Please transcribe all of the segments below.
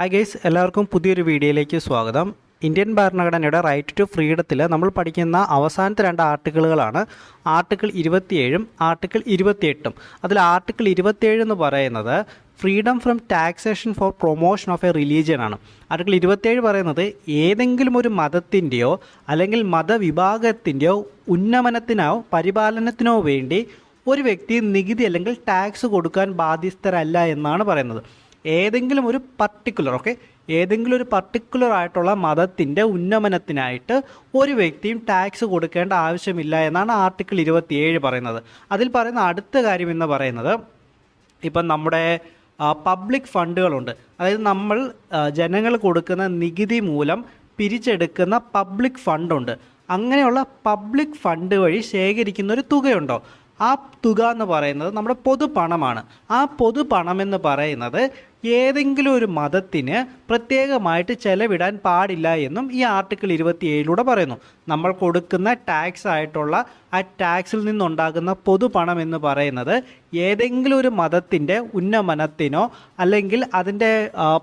Hi guys, എല്ലാവർക്കും പുതിയൊരു വീഡിയോയിലേക്ക് സ്വാഗതം. ഇന്ത്യൻ ഭരണഘടനയുടെ റൈറ്റ് ടു ഫ്രീഡത്തിൽ നമ്മൾ പഠിക്കുന്ന അവസാനത്തെ രണ്ട് ആർട്ടിക്കിളുകളാണ് ആർട്ടിക്കിൾ 27 ആർട്ടിക്കിൾ 28. അതിൽ ആർട്ടിക്കിൾ 27 എന്ന് പറയുന്നത് freedom from taxation four promotion of A religion ആണ്. ആർട്ടിക്കിൾ 27 പറയുന്നത് ഏതെങ്കിലും ഒരു മതത്തിൻ്റെയോ അല്ലെങ്കിൽ മതവിഭാഗത്തിൻ്റെയോ ഉന്നമനത്തിനോ പരിപാലനത്തിനോ വേണ്ടി ഒരു വ്യക്തി നികുതി അല്ലെങ്കിൽ ടാക്സ് കൊടുക്കാൻ ബാധ്യസ്ഥരല്ല എന്നാണ് പറയുന്നത്. ഏതെങ്കിലും ഒരു പർട്ടിക്കുലർ ആയിട്ടുള്ള മതത്തിൻ്റെ ഉന്നമനത്തിനായിട്ട് ഒരു വ്യക്തിയും ടാക്സ് കൊടുക്കേണ്ട ആവശ്യമില്ല എന്നാണ് ആർട്ടിക്കിൾ 27 പറയുന്നത്. അതിൽ പറയുന്ന അടുത്ത കാര്യം എന്ന് പറയുന്നത് ഇപ്പം നമ്മുടെ പബ്ലിക് ഫണ്ടുകളുണ്ട്. അതായത് നമ്മൾ ജനങ്ങൾ കൊടുക്കുന്ന നികുതി മൂലം പിരിച്ചെടുക്കുന്ന പബ്ലിക് ഫണ്ടുണ്ട്. അങ്ങനെയുള്ള പബ്ലിക് ഫണ്ട് വഴി ശേഖരിക്കുന്ന ഒരു തുകയുണ്ടോ, ആ തുക എന്ന് പറയുന്നത് നമ്മുടെ പൊതുപണമാണ്. ആ പൊതുപണം എന്ന് പറയുന്നത് ഏതെങ്കിലും ഒരു മതത്തിന് പ്രത്യേകമായിട്ട് ചെലവിടാൻ പാടില്ല എന്നും ഈ ആർട്ടിക്കിൾ 27 പറയുന്നു. നമ്മൾ കൊടുക്കുന്ന ടാക്സ് ആയിട്ടുള്ള ആ ടാക്സിൽ നിന്നുണ്ടാകുന്ന പൊതുപണം എന്ന് പറയുന്നത് ഏതെങ്കിലും ഒരു മതത്തിൻ്റെ ഉന്നമനത്തിനോ അല്ലെങ്കിൽ അതിൻ്റെ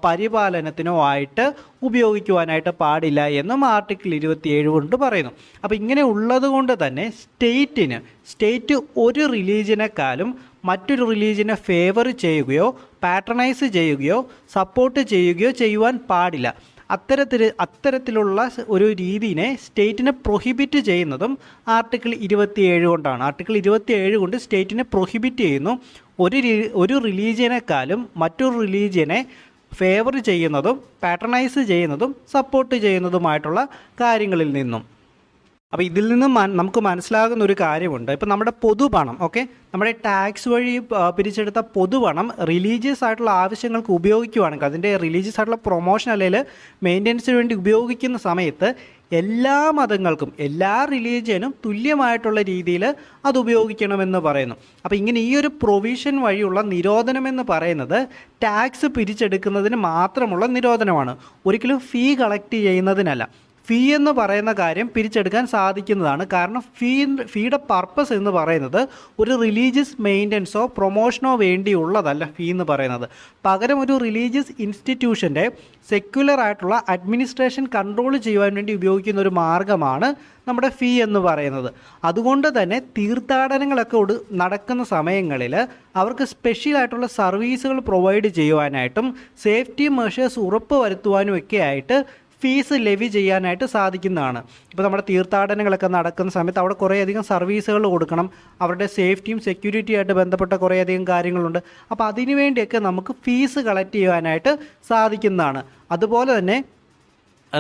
പരിപാലനത്തിനോ ആയിട്ട് ഉപയോഗിക്കുവാനായിട്ട് പാടില്ല എന്നും ആർട്ടിക്കിൾ 27 കൊണ്ട് പറയുന്നു. അപ്പോൾ ഇങ്ങനെ ഉള്ളത് കൊണ്ട് തന്നെ സ്റ്റേറ്റ് ഒരു റിലീജിയനെക്കാളും മറ്റൊരു റിലീജിയനെ ഫേവർ ചെയ്യുകയോ പാട്രണൈസ് ചെയ്യുകയോ സപ്പോർട്ട് ചെയ്യുകയോ ചെയ്യുവാൻ പാടില്ല. അത്തരത്തിലുള്ള ഒരു രീതിയെ സ്റ്റേറ്റിനെ പ്രൊഹിബിറ്റ് ചെയ്യുന്നതും ആർട്ടിക്കിൾ 27 കൊണ്ടാണ്. ആർട്ടിക്കിൾ 27 കൊണ്ട് സ്റ്റേറ്റിനെ പ്രൊഹിബിറ്റ് ചെയ്യുന്നു ഒരു റിലീജിയനെക്കാളും മറ്റൊരു റിലീജിയനെ ഫേവർ ചെയ്യുന്നതും പാട്രണൈസ് ചെയ്യുന്നതും സപ്പോർട്ട് ചെയ്യുന്നതുമായിട്ടുള്ള കാര്യങ്ങളിൽ നിന്നും. അപ്പോൾ ഇതിൽ നിന്നും നമുക്ക് മനസ്സിലാകുന്ന ഒരു കാര്യമുണ്ട്. ഇപ്പോൾ നമ്മുടെ പൊതുപണം നമ്മുടെ ടാക്സ് വഴി പിരിച്ചെടുത്ത പൊതുപണം റിലീജിയസ് ആയിട്ടുള്ള ആവശ്യങ്ങൾക്ക് ഉപയോഗിക്കുകയാണെങ്കിൽ, അതിൻ്റെ റിലീജിയസ് ആയിട്ടുള്ള പ്രൊമോഷൻ അല്ലെങ്കിൽ മെയിൻ്റനൻസിന് വേണ്ടി ഉപയോഗിക്കുന്ന സമയത്ത് എല്ലാ മതങ്ങൾക്കും എല്ലാ റിലീജിയനും തുല്യമായിട്ടുള്ള രീതിയിൽ അത് ഉപയോഗിക്കണമെന്ന് പറയുന്നു. അപ്പോൾ ഇങ്ങനെ ഈ ഒരു പ്രൊവിഷൻ വഴിയുള്ള നിരോധനമെന്ന് പറയുന്നത് ടാക്സ് പിരിച്ചെടുക്കുന്നതിന് മാത്രമുള്ള നിരോധനമാണ്, ഒരിക്കലും ഫീ കളക്ട് ചെയ്യുന്നതിനല്ല. ഫീ എന്ന് പറയുന്ന കാര്യം പിരിച്ചെടുക്കാൻ സാധിക്കുന്നതാണ്. കാരണം ഫീയുടെ പർപ്പസ് എന്ന് പറയുന്നത് ഒരു റിലീജിയസ് മെയിൻ്റനൻസോ പ്രൊമോഷനോ വേണ്ടിയുള്ളതല്ല ഫീ എന്ന് പറയുന്നത്. പകരം ഒരു റിലീജിയസ് ഇൻസ്റ്റിറ്റ്യൂഷൻ്റെ സെക്യുലർ ആയിട്ടുള്ള അഡ്മിനിസ്ട്രേഷൻ കൺട്രോൾ ചെയ്യുവാൻ വേണ്ടി ഉപയോഗിക്കുന്ന ഒരു മാർഗ്ഗമാണ് നമ്മുടെ ഫീ എന്ന് പറയുന്നത്. അതുകൊണ്ട് തന്നെ തീർത്ഥാടനങ്ങളൊക്കെ നടക്കുന്ന സമയങ്ങളിൽ അവർക്ക് സ്പെഷ്യലായിട്ടുള്ള സർവീസുകൾ പ്രൊവൈഡ് ചെയ്യുവാനായിട്ടും സേഫ്റ്റി മെഷേഴ്സ് ഉറപ്പ് വരുത്തുവാനും ഒക്കെ ആയിട്ട് ഫീസ് ലെവി ചെയ്യാനായിട്ട് സാധിക്കുന്നതാണ്. ഇപ്പോൾ നമ്മുടെ തീർത്ഥാടനങ്ങളൊക്കെ നടക്കുന്ന സമയത്ത് അവിടെ കുറേയധികം സർവീസുകൾ കൊടുക്കണം, അവരുടെ സേഫ്റ്റിയും സെക്യൂരിറ്റിയായിട്ട് ബന്ധപ്പെട്ട കുറേയധികം കാര്യങ്ങളുണ്ട്. അപ്പോൾ അതിനു വേണ്ടിയൊക്കെ നമുക്ക് ഫീസ് കളക്ട് ചെയ്യാനായിട്ട് സാധിക്കുന്നതാണ്. അതുപോലെ തന്നെ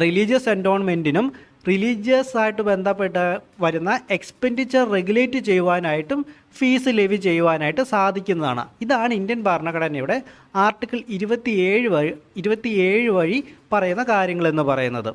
റിലീജിയസ് എൻഡോൺമെൻറ്റിനും റിലീജിയസ് ആയിട്ട് ബന്ധപ്പെട്ട് വരുന്ന എക്സ്പെൻഡിച്ചർ റെഗുലേറ്റ് ചെയ്യുവാനായിട്ടും ഫീസ് ലെവി ചെയ്യുവാനായിട്ട് സാധിക്കുന്നതാണ്. ഇതാണ് ഇന്ത്യൻ ഭരണഘടനയുടെ ആർട്ടിക്കിൾ 27 വഴി പറയുന്ന കാര്യങ്ങളെന്ന് പറയുന്നത്.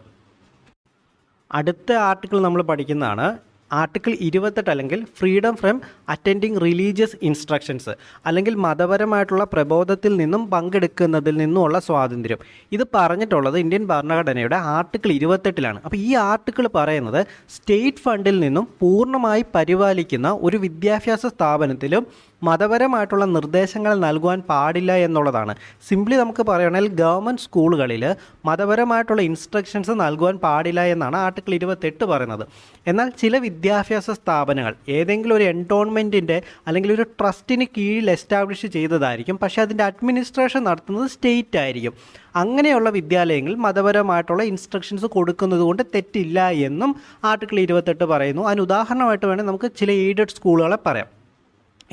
അടുത്ത ആർട്ടിക്കിൾ നമ്മൾ പഠിക്കുന്നതാണ് ആർട്ടിക്കിൾ 28 അല്ലെങ്കിൽ freedom from attending religious instructions അല്ലെങ്കിൽ മതപരമായിട്ടുള്ള പ്രബോധത്തിൽ നിന്നും പങ്കെടുക്കുന്നതിൽ നിന്നുമുള്ള സ്വാതന്ത്ര്യം. ഇത് പറഞ്ഞിട്ടുള്ളത് ഇന്ത്യൻ ഭരണഘടനയുടെ ആർട്ടിക്കിൾ 28 അപ്പോൾ ഈ ആർട്ടിക്കിൾ പറയുന്നത് സ്റ്റേറ്റ് ഫണ്ടിൽ നിന്നും പൂർണ്ണമായി പരിപാലിക്കുന്ന ഒരു വിദ്യാഭ്യാസ സ്ഥാപനത്തിലും മതപരമായിട്ടുള്ള നിർദ്ദേശങ്ങൾ നൽകുവാൻ പാടില്ല എന്നുള്ളതാണ്. സിംപ്ലി നമുക്ക് പറയുകയാണെങ്കിൽ ഗവൺമെൻറ് സ്കൂളുകളിൽ മതപരമായിട്ടുള്ള ഇൻസ്ട്രക്ഷൻസ് നൽകുവാൻ പാടില്ല എന്നാണ് ആർട്ടിക്കിൾ 28 പറയുന്നത്. എന്നാൽ ചില വിദ്യാഭ്യാസ സ്ഥാപനങ്ങൾ ഏതെങ്കിലും ഒരു എൻഡോൺമെൻറ്റിൻ്റെ അല്ലെങ്കിൽ ഒരു ട്രസ്റ്റിന് കീഴിൽ എസ്റ്റാബ്ലിഷ് ചെയ്തതായിരിക്കും, പക്ഷേ അതിൻ്റെ അഡ്മിനിസ്ട്രേഷൻ നടത്തുന്നത് സ്റ്റേറ്റ് ആയിരിക്കും. അങ്ങനെയുള്ള വിദ്യാലയങ്ങളിൽ മതപരമായിട്ടുള്ള ഇൻസ്ട്രക്ഷൻസ് കൊടുക്കുന്നത് കൊണ്ട് തെറ്റില്ല എന്നും ആർട്ടിക്കിൾ 28 പറയുന്നു. അതിന് ഉദാഹരണമായിട്ട് വേണമെങ്കിൽ നമുക്ക് ചില എയ്ഡഡ് സ്കൂളുകളെ പറയാം.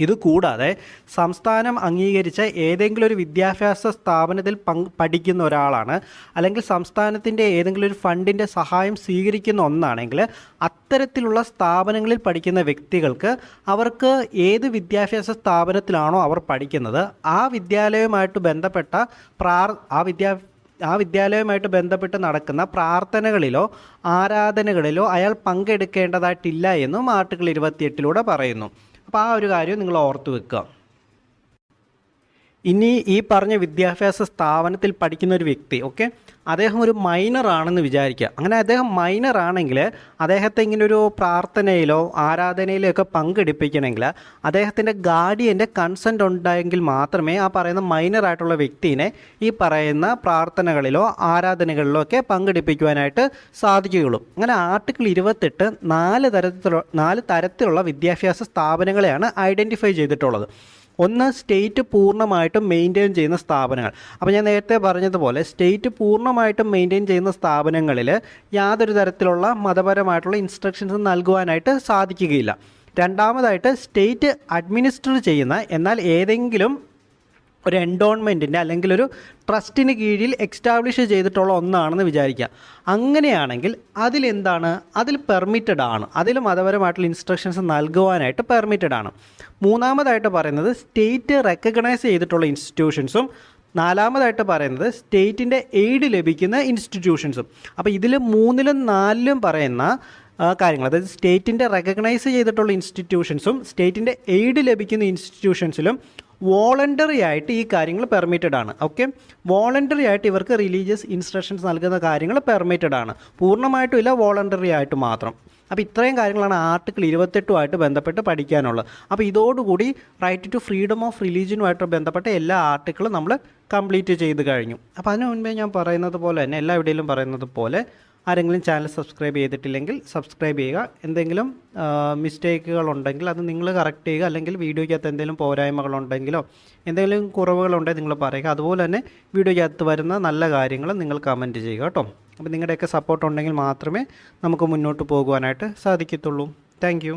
ഇത് കൂടാതെ സംസ്ഥാനം അംഗീകരിച്ച ഏതെങ്കിലും ഒരു വിദ്യാഭ്യാസ സ്ഥാപനത്തിൽ പഠിക്കുന്ന ഒരാളാണ് അല്ലെങ്കിൽ സംസ്ഥാനത്തിൻ്റെ ഏതെങ്കിലും ഒരു ഫണ്ടിൻ്റെ സഹായം സ്വീകരിക്കുന്ന ഒന്നാണെങ്കിൽ അത്തരത്തിലുള്ള സ്ഥാപനങ്ങളിൽ പഠിക്കുന്ന വ്യക്തികൾക്ക് അവർക്ക് ഏത് വിദ്യാഭ്യാസ സ്ഥാപനത്തിലാണോ അവർ പഠിക്കുന്നത് ആ വിദ്യാലയവുമായിട്ട് ബന്ധപ്പെട്ട് നടക്കുന്ന പ്രാർത്ഥനകളിലോ ആരാധനകളിലോ അയാൾ പങ്കെടുക്കേണ്ടതായിട്ടില്ല എന്നും ആർട്ടിക്കിൾ 28 പറയുന്നു. അപ്പോൾ ആ ഒരു കാര്യം നിങ്ങൾ ഓർത്ത് വെക്കുക. ഇനി ഈ പറഞ്ഞ വിദ്യാഭ്യാസ സ്ഥാപനത്തിൽ പഠിക്കുന്ന ഒരു വ്യക്തി, ഓക്കെ, അദ്ദേഹം ഒരു മൈനർ ആണെന്ന് വിചാരിക്കുക. അങ്ങനെ അദ്ദേഹം മൈനർ ആണെങ്കിൽ അദ്ദേഹത്തെ ഇങ്ങനെ ഒരു പ്രാർത്ഥനയിലോ ആരാധനയിലോ ഒക്കെ പങ്കെടുപ്പിക്കണമെങ്കിൽ അദ്ദേഹത്തിൻ്റെ ഗാർഡിയൻ്റെ കൺസെൻറ്റ് ഉണ്ടെങ്കിൽ മാത്രമേ ആ പറയുന്ന മൈനർ ആയിട്ടുള്ള വ്യക്തിനെ ഈ പറയുന്ന പ്രാർത്ഥനകളിലോ ആരാധനകളിലോ ഒക്കെ പങ്കെടുപ്പിക്കുവാനായിട്ട് സാധിക്കുകയുള്ളൂ. അങ്ങനെ ആർട്ടിക്കിൾ 28 നാല് തരത്തിലുള്ള വിദ്യാഭ്യാസ സ്ഥാപനങ്ങളെയാണ് ഐഡൻറ്റിഫൈ ചെയ്തിട്ടുള്ളത്. ഒന്ന്, സ്റ്റേറ്റ് പൂർണ്ണമായിട്ടും മെയിൻറ്റെയിൻ ചെയ്യുന്ന സ്ഥാപനങ്ങൾ. അപ്പോൾ ഞാൻ നേരത്തെ പറഞ്ഞതുപോലെ സ്റ്റേറ്റ് പൂർണ്ണമായിട്ടും മെയിൻറ്റെയിൻ ചെയ്യുന്ന സ്ഥാപനങ്ങളിൽ യാതൊരു തരത്തിലുള്ള മതപരമായിട്ടുള്ള ഇൻസ്ട്രക്ഷൻസ് നൽകുവാനായിട്ട് സാധിക്കുകയില്ല. രണ്ടാമതായിട്ട്, സ്റ്റേറ്റ് അഡ്മിനിസ്റ്റർ ചെയ്യുന്ന എന്നാൽ ഏതെങ്കിലും ഒരു എൻഡോൺമെൻറ്റിൻ്റെ അല്ലെങ്കിൽ ഒരു ട്രസ്റ്റിന് കീഴിൽ എക്സ്റ്റാബ്ലിഷ് ചെയ്തിട്ടുള്ള ഒന്നാണെന്ന് വിചാരിക്കുക. അങ്ങനെയാണെങ്കിൽ അതിൽ പെർമിറ്റഡ് ആണ്, അതിൽ മതപരമായിട്ടുള്ള ഇൻസ്ട്രക്ഷൻസ് നൽകുവാനായിട്ട് പെർമിറ്റഡ് ആണ്. മൂന്നാമതായിട്ട് പറയുന്നത് സ്റ്റേറ്റ് റെക്കഗ്നൈസ് ചെയ്തിട്ടുള്ള ഇൻസ്റ്റിറ്റ്യൂഷൻസും നാലാമതായിട്ട് പറയുന്നത് സ്റ്റേറ്റിൻ്റെ എയ്ഡ് ലഭിക്കുന്ന ഇൻസ്റ്റിറ്റ്യൂഷൻസും. അപ്പോൾ ഇതിൽ 3ലും 4ലും പറയുന്ന കാര്യങ്ങൾ, അതായത് സ്റ്റേറ്റിൻ്റെ റെക്കഗ്നൈസ് ചെയ്തിട്ടുള്ള ഇൻസ്റ്റിറ്റ്യൂഷൻസും സ്റ്റേറ്റിൻ്റെ എയ്ഡ് ലഭിക്കുന്ന ഇൻസ്റ്റിറ്റ്യൂഷൻസിലും വോളണ്ടറി ആയിട്ട് ഈ കാര്യങ്ങൾ പെർമിറ്റഡ് ആണ്. ഓക്കെ, വോളണ്ടറി ആയിട്ട് ഇവർക്ക് റിലീജിയസ് ഇൻസ്ട്രക്ഷൻസ് നൽകുന്ന കാര്യങ്ങൾ പെർമിറ്റഡ് ആണ്. പൂർണ്ണമായിട്ടും ഇല്ല, വോളണ്ടറി ആയിട്ട് മാത്രം. അപ്പോൾ ഇത്രയും കാര്യങ്ങളാണ് ആർട്ടിക്കിൾ 28 ബന്ധപ്പെട്ട് പഠിക്കാനുള്ളത്. അപ്പോൾ ഇതോടുകൂടി റൈറ്റ് ടു ഫ്രീഡം ഓഫ് റിലീജിയനുമായിട്ട് ബന്ധപ്പെട്ട എല്ലാ ആർട്ടിക്കിളും നമ്മൾ കംപ്ലീറ്റ് ചെയ്ത് കഴിഞ്ഞു. അപ്പോൾ അതിനു മുൻപേ ഞാൻ പറയുന്നത് പോലെ തന്നെ, എല്ലാ വീഡിയോയിലും പറയുന്നത് പോലെ, ആരെങ്കിലും ചാനൽ സബ്സ്ക്രൈബ് ചെയ്തിട്ടില്ലെങ്കിൽ സബ്സ്ക്രൈബ് ചെയ്യുക. എന്തെങ്കിലും മിസ്റ്റേക്കുകൾ ഉണ്ടെങ്കിൽ അത് നിങ്ങൾ കറക്റ്റ് ചെയ്യുക. അല്ലെങ്കിൽ വീഡിയോയ്ക്കകത്ത് എന്തെങ്കിലും പോരായ്മകളുണ്ടെങ്കിലോ എന്തെങ്കിലും കുറവുകളുണ്ടെങ്കിൽ നിങ്ങൾ പറയുക. അതുപോലെ തന്നെ വീഡിയോയ്ക്കകത്ത് വരുന്ന നല്ല കാര്യങ്ങൾ നിങ്ങൾ കമൻറ്റ് ചെയ്യുക കേട്ടോ. അപ്പോൾ നിങ്ങളുടെയൊക്കെ സപ്പോർട്ട് ഉണ്ടെങ്കിൽ മാത്രമേ നമുക്ക് മുന്നോട്ട് പോകുവാനായിട്ട് സാധിക്കത്തുള്ളൂ. താങ്ക്